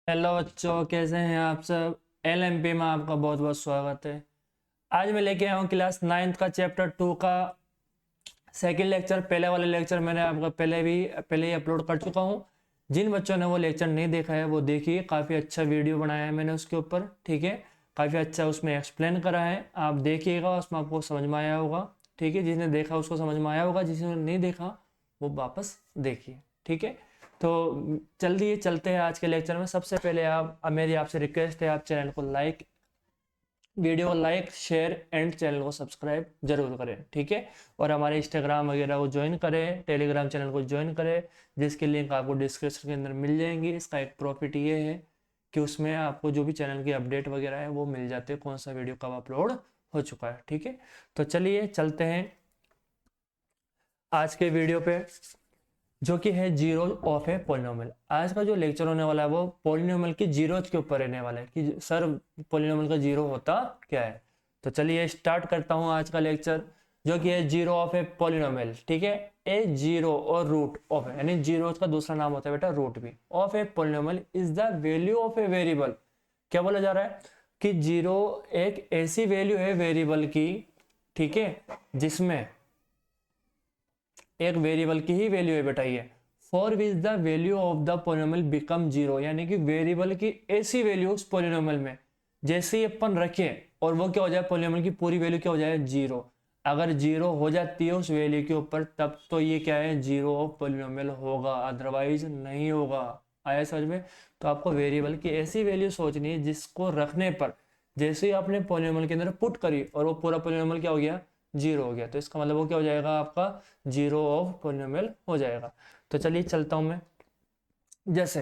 Hello बच्चों, कैसे हैं आप सब। एलएमपी में आपका बहुत बहुत स्वागत है। आज मैं लेके आया हूँ क्लास 9th का चैप्टर 2 का सेकंड लेक्चर। पहले वाले लेक्चर मैंने आपका पहले ही अपलोड कर चुका हूँ। जिन बच्चों ने वो लेक्चर नहीं देखा है वो देखिए, काफ़ी अच्छा वीडियो बनाया है मैंने उसके ऊपर। ठीक है, काफ़ी अच्छा उसमें एक्सप्लेन करा है, आप देखिएगा, उसमें आपको समझ में आया होगा। ठीक है, जिसने देखा उसको समझ में आया होगा, जिसने नहीं देखा वो वापस देखिए। ठीक है, तो जल्दी चलते हैं आज के लेक्चर में। सबसे पहले आप मेरी आपसे रिक्वेस्ट है, आप चैनल को वीडियो को लाइक शेयर एंड चैनल को सब्सक्राइब जरूर करें। ठीक है, और हमारे इंस्टाग्राम वगैरह को ज्वाइन करें, टेलीग्राम चैनल को ज्वाइन करें, जिसकी लिंक आपको डिस्क्रिप्शन के अंदर मिल जाएंगी। इसका एक प्रॉफिट ये है कि उसमें आपको जो भी चैनल की अपडेट वगैरह है वो मिल जाते हैं, कौन सा वीडियो कब अपलोड हो चुका है। ठीक है, तो चलिए चलते हैं आज के वीडियो पे, जो कि है जीरो ऑफ ए पोलिनोमियल। आज का जो लेक्चर होने वाला है वो पोलिनोमियल की जीरोज के ऊपर रहने वाला है कि सर पोलिनोमियल का जीरो होता क्या है। तो चलिए स्टार्ट करता हूं आज का लेक्चर, जो कि है जीरो ऑफ ए पोलिनोमियल। ठीक है, ए जीरो और रूट ऑफ ए, यानी जीरो का दूसरा नाम होता है बेटा रूट भी, of A polynomial is the value of a variable. क्या बोला जा रहा है कि जीरो एक ऐसी वैल्यू है वेरिएबल की, ठीक है, जिसमें एक वेरिएबल की ही वैल्यू है बेटा ये, for which the value of the polynomial become zero, यानी कि वेरिएबल की ऐसी वैल्यू उस पोलिनोमियल में जैसे ही अपन रखें और वो क्या हो जाए, पोलिनोमियल की पूरी वैल्यू क्या हो जाए, जीरो। अगर जीरो हो जाती है उस वैल्यू के ऊपर तब तो ये क्या है, जीरो ऑफ पोलिनोमियल होगा, अदरवाइज नहीं होगा। आया समझ में। तो आपको वेरिएबल की ऐसी वैल्यू सोचनी है जिसको रखने पर जैसे ही आपने पोलिनोमियल के अंदर पुट करी और वो पूरा पोलिनोमियल क्या हो गया, जीरो हो गया, तो इसका मतलब वो क्या हो जाएगा, आपका जीरो ऑफ पोलिनोमियल हो जाएगा। तो चलिए चलता हूं मैं। जैसे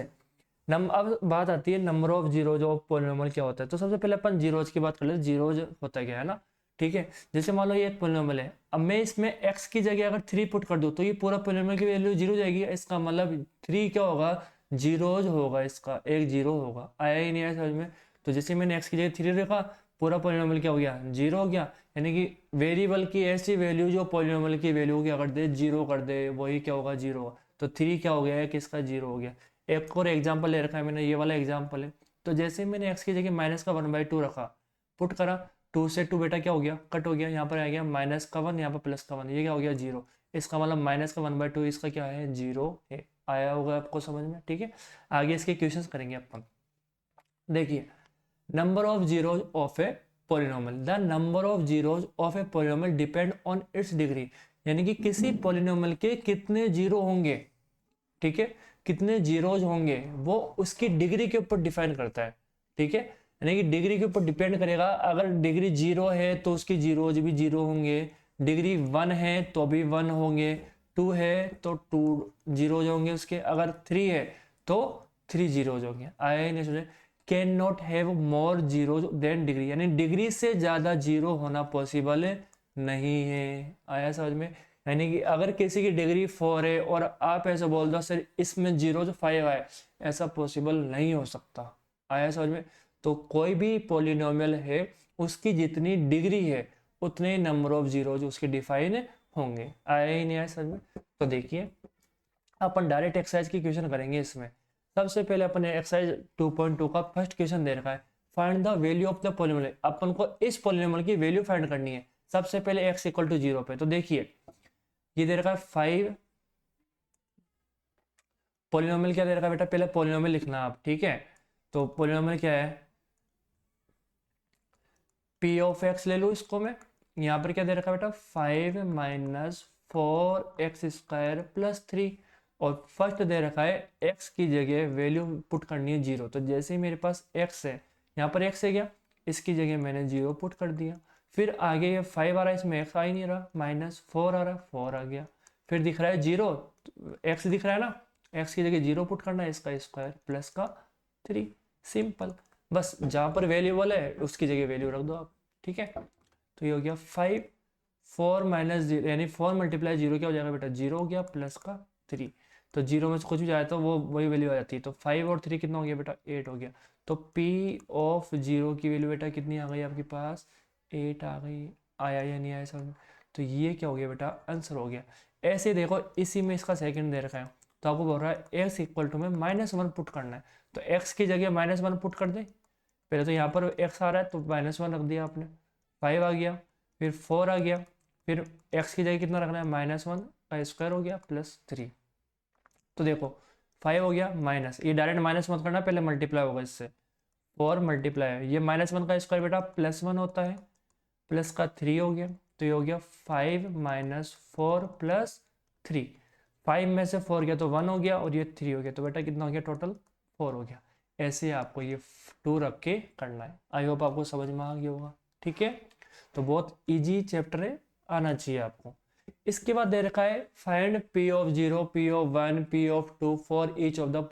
अब बात आती है number of zeros of polynomial क्या होता है। तो सबसे पहले अपन जीरोज की बात कर ले, जीरोज होता है क्या, है ना। ठीक है, जैसे मान लो ये एक पोलिनोमियल है, अब मैं इसमें x की जगह अगर 3 पुट कर दूं तो ये पूरा पोलिनोमियल की वैल्यू जीरो जाएगी। इसका मतलब 3 क्या होगा, जीरोज होगा, इसका एक जीरो होगा। आया ही नहीं आया समझ में। तो जैसे मैंने x की जगह 3 रखा, पूरा पोलिनोमियल क्या हो गया, जीरो हो गया। यानी कि वेरिएबल की ऐसी वैल्यू जो पोलिनोमियल की वैल्यू क्या कर दे, जीरो कर दे, वही क्या होगा, जीरो होगा। तो 3 क्या हो गया है, किसका, जीरो हो गया। एक और एग्जाम्पल ले रखा है मैंने, ये वाला एग्जाम्पल है। तो जैसे ही मैंने x की जगह माइनस का 1/2 रखा, पुट करा, 2 से 2 बेटा क्या हो गया, कट हो गया, यहाँ पर आ गया माइनस का 1, यहाँ पर प्लस का 1, ये क्या हो गया, जीरो। इसका मतलब माइनस का 1/2 इसका क्या है, जीरो है। आया होगा आपको समझ में। ठीक है, आगे इसके क्वेश्चंस करेंगे अपन। देखिए, number of zeros of A polynomial, the number of zeros of A polynomial depend on it's degree, यानी कि किसी पोलिनोमियल के कितने जीरो होंगे, ठीक है, कितने जीरोज होंगे वो उसकी डिग्री के ऊपर डिफाइन करता है। ठीक है, यानी कि डिग्री के ऊपर डिपेंड करेगा। अगर डिग्री जीरो है तो उसकी जीरोज भी जीरो होंगे, डिग्री 1 है तो भी 1 होंगे, 2 है तो 2 जीरोज होंगे उसके, अगर 3 है तो 3 जीरोज होंगे। आया ही नहीं सोचे। Cannot have more zeros than degree, यानी डिग्री से ज्यादा जीरो होना पॉसिबल नहीं है। आया समझ में। यानी कि अगर किसी की डिग्री 4 है और आप ऐसे बोल दो सर इसमें 0 5 आए, ऐसा पॉसिबल नहीं हो सकता। आया समझ में। तो कोई भी पॉलिनोमियल है उसकी जितनी डिग्री है उतने ही नंबर ऑफ जीरोज उसके डिफाइन होंगे। आया ही नहीं आया समझ में। तो देखिए अपन डायरेक्ट एक्सरसाइज की क्वेश्चन करेंगे इसमें। सबसे पहले अपन एक्सरसाइज 2.2 का फर्स्ट क्वेश्चन दे रखा है, find the value of the polynomial. अपन को इस पोलिनोमियल की वैल्यू फाइंड करनी है। सबसे पहले x इक्वल टू 0 पे, तो देखिए ये दे रखा है 5। पोलिनोमियल क्या दे रखा है बेटा, पहले पोलिनोमियल लिखना आप, ठीक है। तो पोलिनोमियल क्या है, पी ऑफ एक्स ले लू इसको मैं। यहाँ पर क्या दे रखा है बेटा, 5 माइनस 4x² प्लस 3, और फर्स्ट दे रखा है x की जगह वैल्यू पुट करनी है 0। तो जैसे ही मेरे पास x है, यहाँ पर x है क्या, इसकी जगह मैंने 0 पुट कर दिया। फिर आगे ये 5 आ रहा है, इसमें x आ ही नहीं रहा, माइनस 4 आ रहा है, 4 आ गया। फिर दिख रहा है 0, x दिख रहा है ना, x की जगह 0 पुट करना है, इसका स्क्वायर प्लस का 3। सिंपल, बस जहाँ पर वेरिएबल है उसकी जगह वैल्यू रख दो आप। ठीक है, तो ये हो गया 5, 4 माइनस 0, यानी 4 मल्टीप्लाई 0 क्या हो जाएगा बेटा, 0 हो गया प्लस का 3। तो 0 में से कुछ भी जाए तो वो वही वैल्यू आ जाती है। तो 5 और 3 कितना हो गया बेटा, 8 हो गया। तो P ऑफ 0 की वैल्यू बेटा कितनी आ गई आपके पास, 8 आ गई। आया या नहीं आया समझ में। तो ये क्या हो गया बेटा, आंसर हो गया। ऐसे देखो इसी में इसका सेकंड दे रखा है, तो आपको बोल रहा है x इक्वल टू में -1 पुट करना है। तो x की जगह -1 पुट कर दें। पहले तो यहाँ पर x आ रहा है तो -1 रख दिया आपने, 5 आ गया, फिर 4 आ गया, फिर x की जगह कितना रखना है, -1 का स्क्वायर हो गया +3। तो देखो 5 हो गया माइनस, ये डायरेक्ट माइनस मत करना, पहले मल्टीप्लाई होगा इससे, 4 मल्टीप्लाई, ये -1 का स्क्वायर बेटा +1 होता है, प्लस का 3 हो गया, तो ये हो गया 5 - 4 + 3। 5 में से 4 गया तो 1 हो गया, और ये 3 हो गया, तो बेटा कितना हो गया टोटल, 4 हो गया। ऐसे आपको ये 2 रख के करना है। आई होप आपको समझ में आ गया होगा, ठीक है। तो बहुत इजी चैप्टर है, आना चाहिए आपको। इसके बाद दे रखा है find P of 0, P of 1, P of 2 for each of the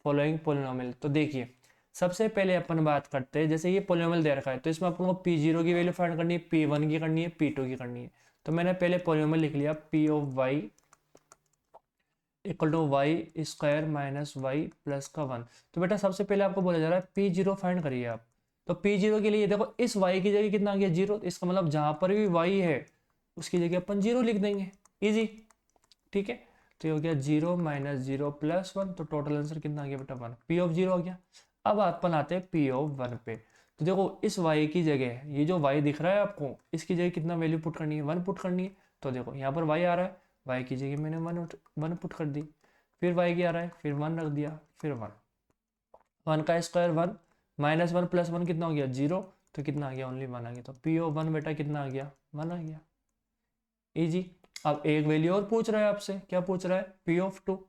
following polynomial. तो देखिए सबसे पहले अपन बात करते हैं, जैसे ये पोलिनोमियल दे रखा है तो इसमें अपन को P0 की वैल्यू फाइंड करनी है, P1 की करनी है, P2 की करनी है। तो मैंने पहले पोलिनोमियल लिख लिया P of y equal to y square minus y plus का 1। तो बेटा सबसे पहले आपको बोला जा रहा है P0 फाइंड करिए आप। तो P0 के लिए देखो इस y की जगह कितना आ गया 0, इसका मतलब जहां पर भी y है उसकी जगह अपन 0 लिख देंगे, इजी, ठीक है। तो ये हो गया 0 - 0 + 1, तो टोटल आंसर कितना आ गया बेटा 1, P of 0 हो गया। अब अपन आते हैं P of 1 पे। तो देखो इस y की जगह, ये जो y दिख रहा है आपको, इसकी जगह कितना वैल्यू पुट करनी है, 1 पुट करनी है। तो देखो यहाँ पर y आ रहा है, y की जगह मैंने 1 पुट कर दी, फिर y की आ रहा है, फिर 1 रख दिया, फिर 1 का स्क्वायर 1 -1 + 1 कितना हो गया 0, तो कितना आ गया ओनली 1 आ गया। तो P of 1 बेटा कितना आ गया 1 आ गया, इजी। अब एक वैल्यू और पूछ रहा है आपसे, क्या पूछ रहा है P of 2।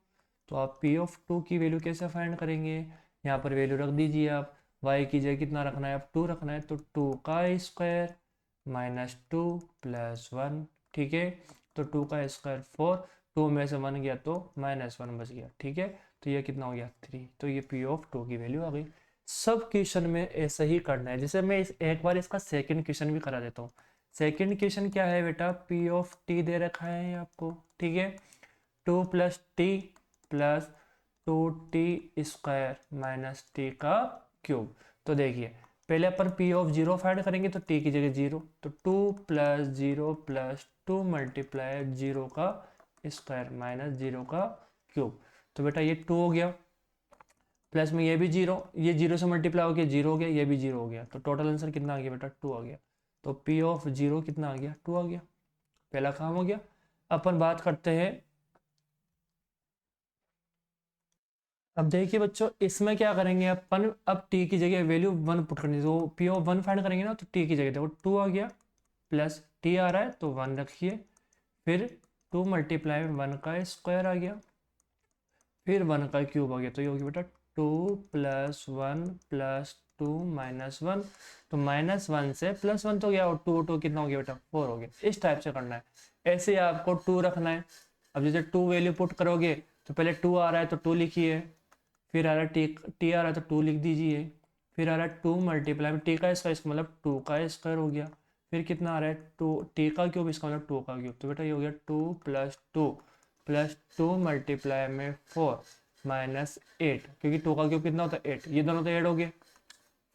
तो आप P of 2 की वैल्यू कैसे फाइंड करेंगे, यहाँ पर वैल्यू रख दीजिए आप, y की जगह कितना रखना है, आप 2 रखना है, तो 2 का स्क्वायर -2 + 1, ठीक है। तो 2 का स्क्वायर 4, 2 में से 1 गया तो -1 बच गया, ठीक है। तो ये कितना हो गया 3, तो ये P of 2 की वैल्यू आ गई। सब क्वेश्चन में ऐसा ही करना है। जैसे मैं एक बार इसका सेकंड क्वेश्चन भी करा देता हूँ। सेकंड क्वेश्चन क्या है बेटा, P of t दे रखा है आपको, ठीक है, 2 + t + 2t² - t का क्यूब। तो देखिए पहले अपन P of 0 फाइंड करेंगे, तो t की जगह 0, तो 2 + 0 + 2 × 0 का स्क्वायर - 0 का क्यूब। तो बेटा ये 2 हो गया, प्लस में ये भी 0, ये 0 से मल्टीप्लाई हो गया 0 हो गया, ये भी 0 हो गया, तो टोटल आंसर कितना आ गया बेटा 2 आ गया। तो P of 0 कितना आ गया 2 आ गया, पहला काम हो गया। अपन बात करते हैं, अब देखिए बच्चों इसमें क्या करेंगे अपन, अब t की जगह वैल्यू 1 पुट करनी है, तो P of 1 फाइंड करेंगे ना, तो t की जगह देखो 2 आ गया, प्लस t आ रहा है तो 1 रखिए, फिर 2 × 1 का स्क्वायर आ गया, फिर 1 का क्यूब आ गया, तो ये हो गया बेटा 2 + 1 + 2 - 1, तो -1 से +1 तो गया, और 2 कितना हो गया बेटा 4 हो गया। इस टाइप से करना है, ऐसे ही आपको 2 रखना है। अब जैसे 2 वैल्यू पुट करोगे तो पहले 2 आ रहा है तो 2 लिखिए, फिर आ रहा है टी आ रहा है तो 2 लिख दीजिए, फिर आ रहा है 2 × टी का स्क्वायर, इसका मतलब 2 का स्क्वायर हो गया, फिर कितना आ रहा है 2 टी का क्यूब, इसका मतलब 2 का क्यूब। तो बेटा ये हो गया 2 + 2 + 2 × 4 - 8, क्योंकि 2 का क्यूब कितना होता है 8, ये दोनों तो ऐड हो गए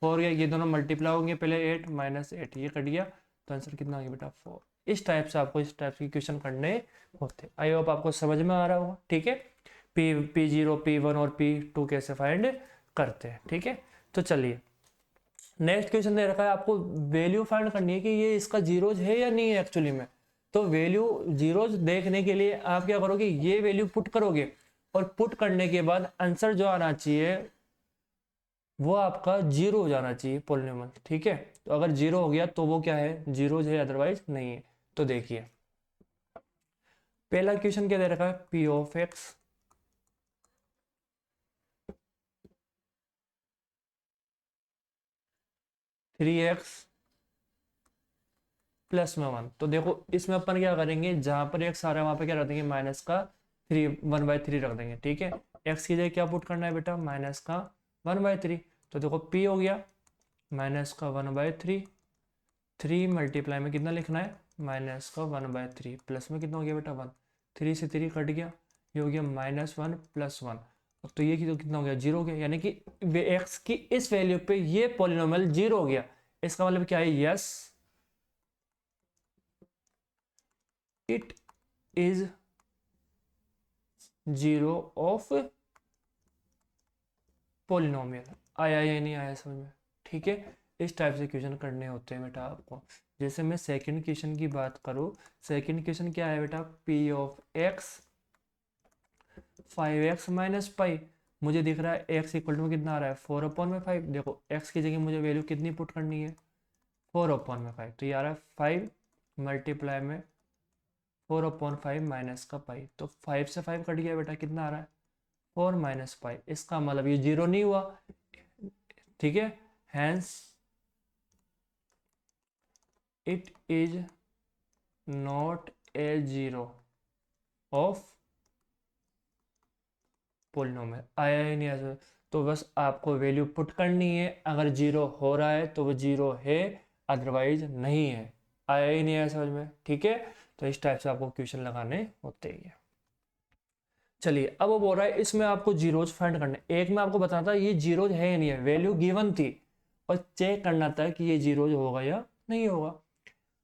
4 गया, ये दोनों मल्टीप्लाई होंगे पहले 8 - 8, ये कट गया, तो आंसर कितना आ गया बेटा 4। इस टाइप से आपको इस टाइप के क्वेश्चन करने होते हैं। आई होप आपको समझ में आ रहा होगा, ठीक है। P0 P1 और P2 कैसे फाइंड करते हैं, ठीक है। तो चलिए नेक्स्ट क्वेश्चन दे रखा है आपको, वैल्यू फाइंड करनी है कि ये इसका जीरोज है या नहीं है एक्चुअली में। तो वैल्यू जीरोज देखने के लिए आप क्या करोगे, ये वैल्यू पुट करोगे, और पुट करने के बाद आंसर जो आना चाहिए वो आपका 0 हो जाना चाहिए पॉलिनोमियल, ठीक है। तो अगर 0 हो गया तो वो क्या है जीरोज है, अदरवाइज नहीं है। तो देखिए पहला क्वेश्चन क्या दे रखा है, P of x 3x +1। तो देखो इसमें अपन क्या करेंगे, जहां पर x आ रहा है वहां पर क्या रख देंगे, -1/3 रख देंगे, ठीक है। x की जगह क्या पुट करना है बेटा, -1/3। तो देखो p हो गया -1/3, 3 मल्टीप्लाई में कितना लिखना है -1/3, प्लस में कितना हो गया बेटा 1, 3 से 3 कट गया, ये हो गया -1 + 1। तो ये कितना हो गया 0 हो गया, यानी कि x की इस वैल्यू पे ये पॉलिनोमियल 0 हो गया। इसका मतलब क्या है, yes it is 0 of polynomial. आया या नहीं आया समझ में? ठीक है, इस टाइप से क्वेश्चन करने होते हैं बेटा आपको। जैसे मैं सेकंड क्वेश्चन की बात करूँ, सेकंड क्वेश्चन क्या है बेटा, P of x 5x minus pi, मुझे दिख रहा है x इक्वल टू में कितना आ रहा है 4/5। देखो x की जगह मुझे वैल्यू कितनी पुट करनी है 4/5, तो ये आ रहा है 5 मल्टीप्लाई में 4/5 माइनस का पाई, तो 5 से 5 कट गया बेटा, कितना आ रहा है 4 माइनस पाई। इसका मतलब ये जीरो नहीं हुआ, ठीक है, hence it is not a zero of polynomial. आया ही नहीं ऐसा, तो बस आपको वैल्यू पुट करनी है, अगर जीरो हो रहा है तो वो जीरो है, अदरवाइज नहीं है। आया ही नहीं है समझ में? ठीक है, तो इस टाइप से आपको क्वेश्चन लगाने होते ही है। चलिए, अब वो बोल रहा है इसमें आपको जीरोज फाइंड करने। एक में आपको बताना था ये जीरोज है या नहीं है, वैल्यू गिवन थी और चेक करना था कि ये जीरोज होगा या नहीं होगा।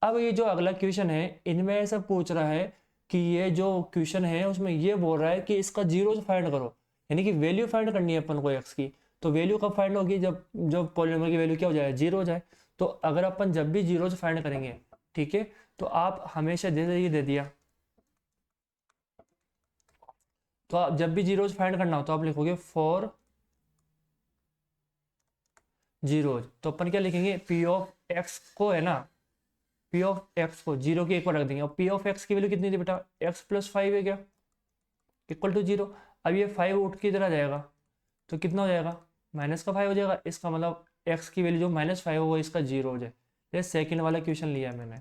अब ये जो अगला क्वेश्चन है इनमें ऐसा पूछ रहा है कि ये जो क्वेश्चन है उसमें ये बोल रहा है कि इसका जीरोज फाइंड करो, यानी कि वैल्यू फाइंड करनी है अपन को एक्स की। तो वैल्यू कब फाइंड होगी, जब जब पॉलिनोमियल की वैल्यू क्या हो जाए, जीरो हो जाए। तो अगर अपन जब भी जीरोज फाइंड करेंगे, ठीक है, तो आप हमेशा जैसे ये दे दिया, तो आप जब भी जीरोज फाइंड करना हो तो आप लिखोगे फॉर जीरोज। तो अपन क्या लिखेंगे, पी ऑफ एक्स को है ना, पी ऑफ एक्स को जीरो के एक बार रख देंगे, और पी ऑफ एक्स की वैल्यू कितनी थी बेटा, एक्स प्लस 5 है क्या, इक्वल टू जीरो। अब ये 5 उठ की तरह जाएगा तो कितना हो जाएगा, माइनस का 5 हो जाएगा। इसका मतलब एक्स की वैल्यू जो -5 हो वो इसका जीरो हो जाए। ये सेकेंड वाला क्वेश्चन लिया मैंने,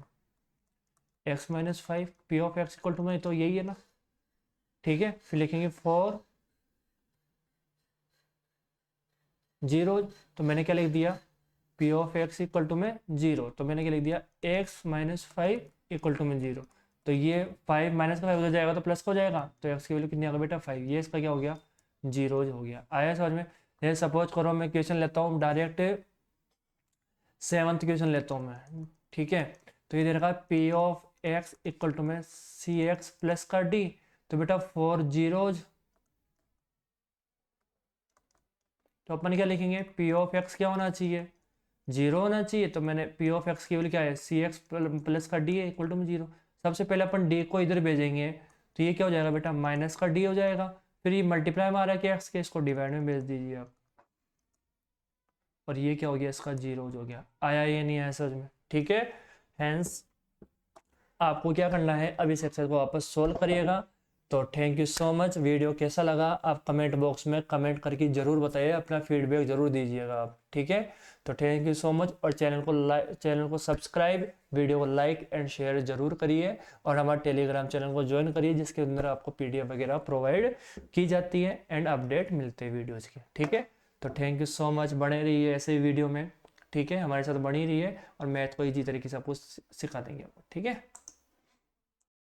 x minus 5 p of x equal to में, तो यही है ना, ठीक है। फिर लिखेंगे फॉर जीरो, तो मैंने क्या लिख दिया, p of x equal to में जीरो, तो मैंने क्या लिख दिया, एक्स माइनस 5 इक्वल टू में जीरो। तो ये 5 माइनस का 5 उधर जाएगा तो प्लस का हो जाएगा, तो एक्स की वैल्यू कितनी आ गई बेटा 5, ये इसका क्या हो गया, जीरो हो गया। आया समझ में? जैसे सपोज करो मैं क्वेश्चन लेता हूँ डायरेक्ट, 7th क्वेश्चन लेता हूँ मैं, ठीक है। तो ये दे रखा है p of x equal to में सी एक्स प्लस का डी, तो बेटा 4 जीरोज, तो अपन क्या लिखेंगे, पी ऑफ एक्स क्या होना चाहिए, जीरो होना चाहिए। तो मैंने पी ऑफ एक्स की वैल्यू क्या है, सी एक्स प्लस का डी है इक्वल टू में जीरो। सबसे पहले अपन डी को इधर भेजेंगे, तो ये क्या हो जाएगा बेटा, माइनस का डी हो जाएगा। फिर ये मल्टीप्लाई में आ रहा है कि एक्स के, इसको डिवाइड में भेज दीजिए आप, और ये क्या हो गया, इसका जीरो हो गया। आया ये नहीं आया समझ में? ठीक है, हैंस आपको क्या करना है, अब इस एक्सरसाइज को वापस सोल्व करिएगा। तो thank you so much. Video कैसा लगा आप कमेंट बॉक्स में कमेंट करके ज़रूर बताइए, अपना फीडबैक ज़रूर दीजिएगा आप, ठीक है। तो थैंक यू सो मच, और चैनल को सब्सक्राइब, वीडियो को लाइक एंड शेयर ज़रूर करिए, और हमारे टेलीग्राम चैनल को ज्वाइन करिए जिसके अंदर आपको PDF वगैरह प्रोवाइड की जाती है एंड अपडेट मिलते हैं वीडियोज़ के, ठीक है। तो थैंक यू सो मच, बने रहिए ऐसे वीडियो में, ठीक है, हमारे साथ बनी रहिए, और मैथ को ईजी तरीके से आपको सिखा देंगे, ठीक है।